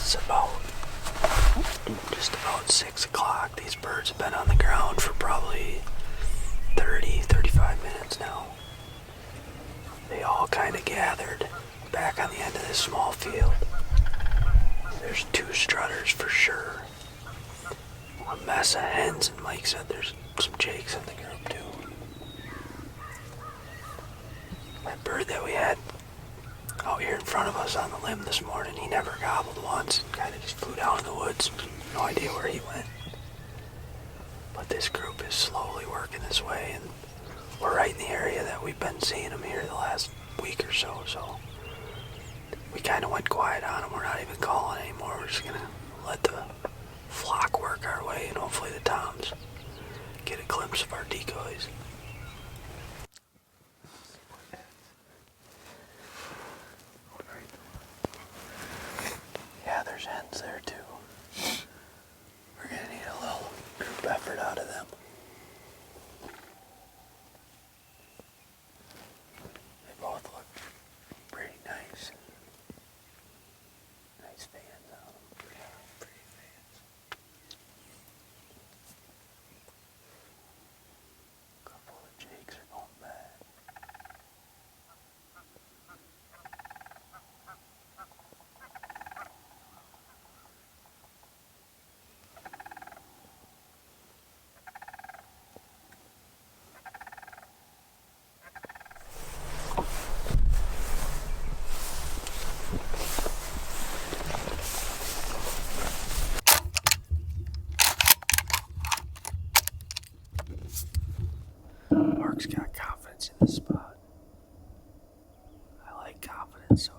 It's about just about 6 o'clock. These birds have been on the ground for probably 35 minutes now. They all kind of gathered back on the end of this small field. There's 2 strutters for sure. A mess of hens, and Mike said there's some jakes in the group too. That bird that we had out here in front of us on the limb this morning, he never gobbled once. Kind of just flew down in the woods. No idea where he went. But this group is slowly working this way, and we're right in the area that we've been seeing them here the last week or so. So we kind of went quiet on them. We're not even calling anymore. We're just going to let the flock work our way, and hopefully the toms get a glimpse of our decoys. Yeah, there's hens there too. We're gonna need a little group effort out of them. They both look pretty nice. Nice fans on them. Pretty fans. A couple of jakes are going bad. Mark's got confidence in the spot. I like confidence, so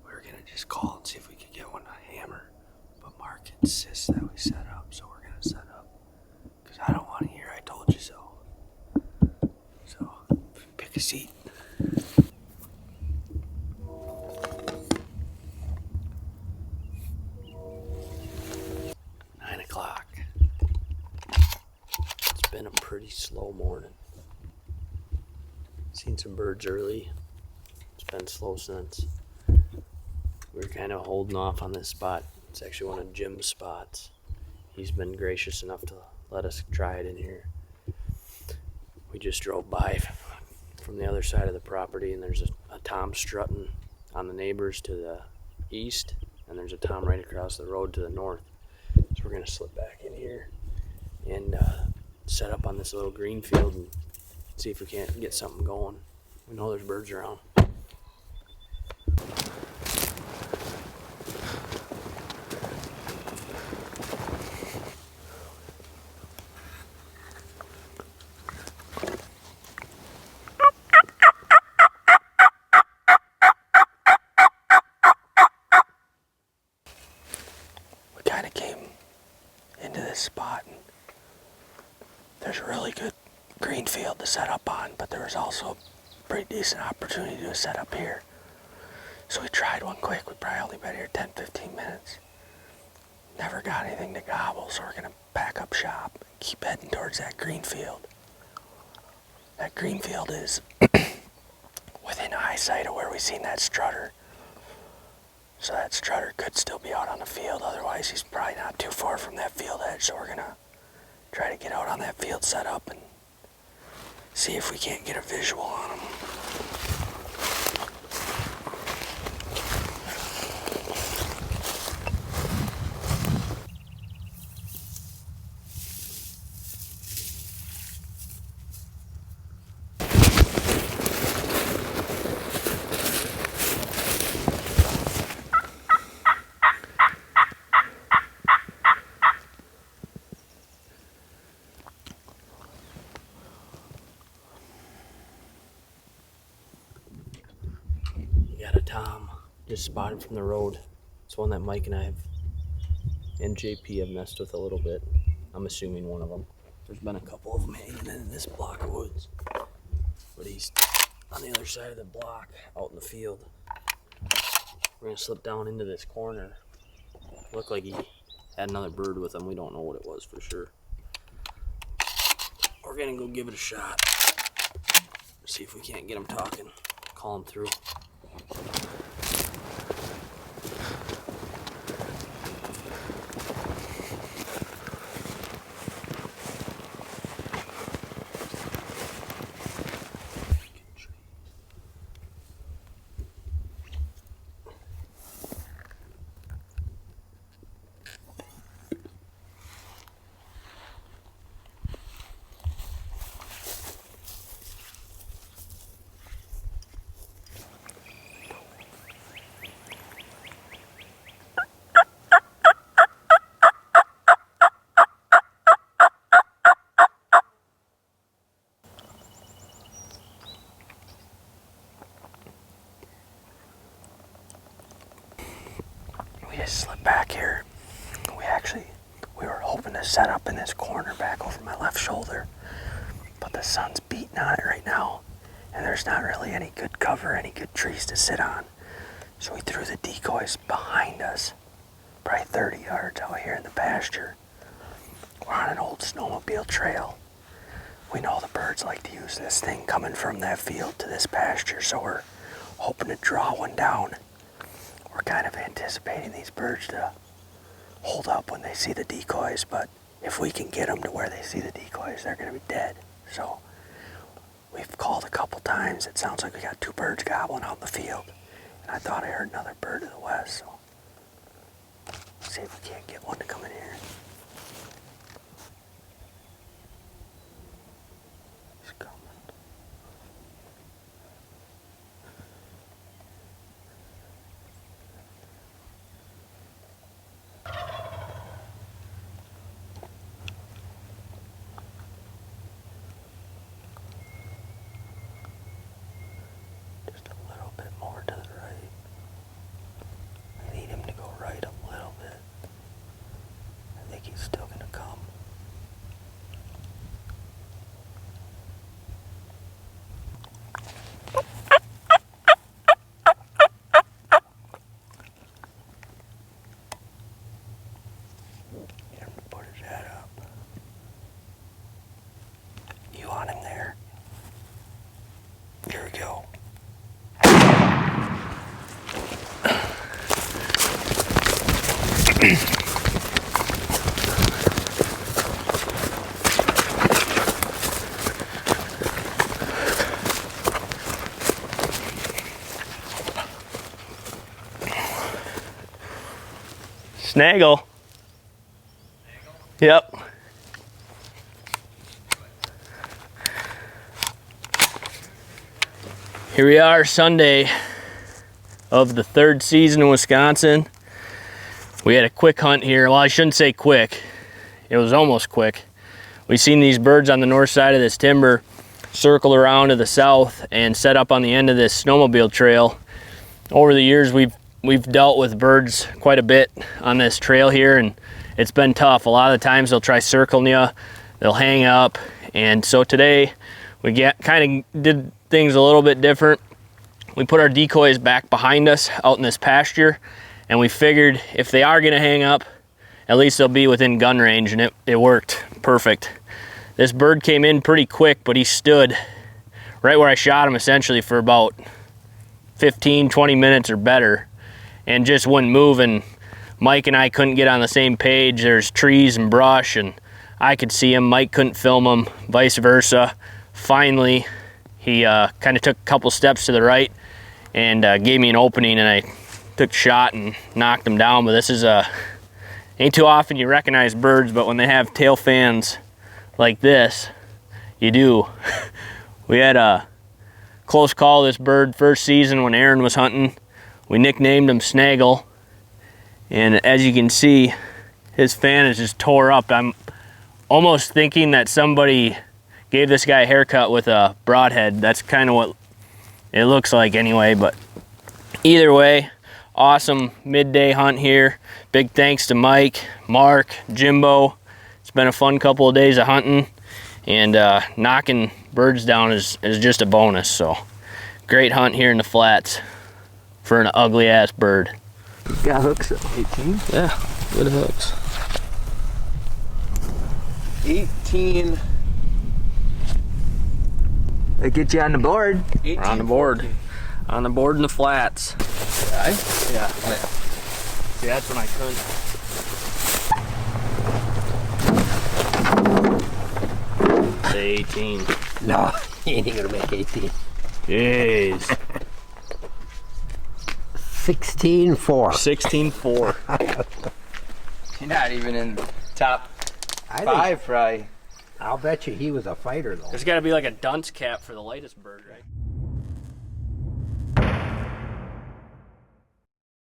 we're gonna just call and see if we can get one to hammer. But Mark insists that we set up, so we're gonna set up. Because I don't want to hear "I told you so." So, pick a seat. It's been a pretty slow morning. Seen some birds early. It's been slow since. We were kind of holding off on this spot. It's actually one of Jim's spots. He's been gracious enough to let us try it in here. We just drove by from the other side of the property, and there's a tom strutting on the neighbors to the east, and there's a tom right across the road to the north. So we're gonna slip back in here and set up on this little green field and see if we can't get something going. We know there's birds around. We kind of came into this spot, and there's a really good green field to set up on, but there was also a pretty decent opportunity to set up here. So we tried one quick. We probably only been here 10-15 minutes. Never got anything to gobble, so we're gonna pack up shop and keep heading towards that green field. That green field is within eyesight of where we seen that strutter. So that strutter could still be out on the field, otherwise he's probably not too far from that field edge, so we're gonna try to get out on that field setup and see if we can't get a visual on him. Tom just spotted from the road. It's one that Mike and I and JP have messed with a little bit. I'm assuming one of them. There's been a couple of them hanging in this block of woods, but he's on the other side of the block out in the field. We're gonna slip down into this corner. Looked like he had another bird with him. We don't know what it was for sure. We're gonna go give it a shot. See if we can't get him talking. Call him through. guys slip back here. We were hoping to set up in this corner back over my left shoulder, but the sun's beating on it right now, and there's not really any good cover, any good trees to sit on. So we threw the decoys behind us, probably 30 yards out here in the pasture. We're on an old snowmobile trail. We know the birds like to use this thing coming from that field to this pasture, so we're hoping to draw one down. We're kind of anticipating these birds to hold up when they see the decoys, but if we can get them to where they see the decoys, they're going to be dead. So we've called a couple times. It sounds like we got 2 birds gobbling out in the field, and I thought I heard another bird to the west, so let's see if we can't get one to come in here. He's coming. Just a little bit more to the right. I need him to go right a little bit. I think he's still gonna come. Get him to put his head up. You want him there? Here we go. Snaggle. Yep. Here we are, Sunday of the 3rd season in Wisconsin. We had a quick hunt here. Well, I shouldn't say quick. It was almost quick. We seen these birds on the north side of this timber circle around to the south and set up on the end of this snowmobile trail. Over the years, we've dealt with birds quite a bit on this trail here, and it's been tough. A lot of the times they'll try circling you, they'll hang up, and so today we kind of did things a little bit different. We put our decoys back behind us out in this pasture, and we figured if they are gonna hang up, at least they'll be within gun range, and it worked perfect. This bird came in pretty quick, but he stood right where I shot him essentially for about 15, 20 minutes or better, and just wouldn't move, and Mike and I couldn't get on the same page. There's trees and brush, and I could see him, Mike couldn't film him, vice versa. Finally, he kind of took a couple steps to the right and gave me an opening, and I took a shot and knocked him down. But this is ain't too often you recognize birds, but when they have tail fans like this, you do. We had a close call this bird first season when Aaron was hunting. We nicknamed him Snaggle, and as you can see, his fan is just tore up. I'm almost thinking that somebody gave this guy a haircut with a broadhead. That's kind of what it looks like anyway, but either way, awesome midday hunt here. Big thanks to Mike, Mark, Jimbo. It's been a fun couple of days of hunting, and knocking birds down is just a bonus. So great hunt here in the flats for an ugly ass bird. Got hooks at 18? Yeah, good hooks. 18. They get you on the board. 18, we're on the board. 14. On the board in the flats. Right? Yeah. See, that's when I couldn't. Say 18. No, he ain't gonna make 18. Jeez. 16-4. 16-4. You're not even in the top 5, probably. I'll bet you he was a fighter, though. There's got to be like a dunce cap for the lightest bird, right?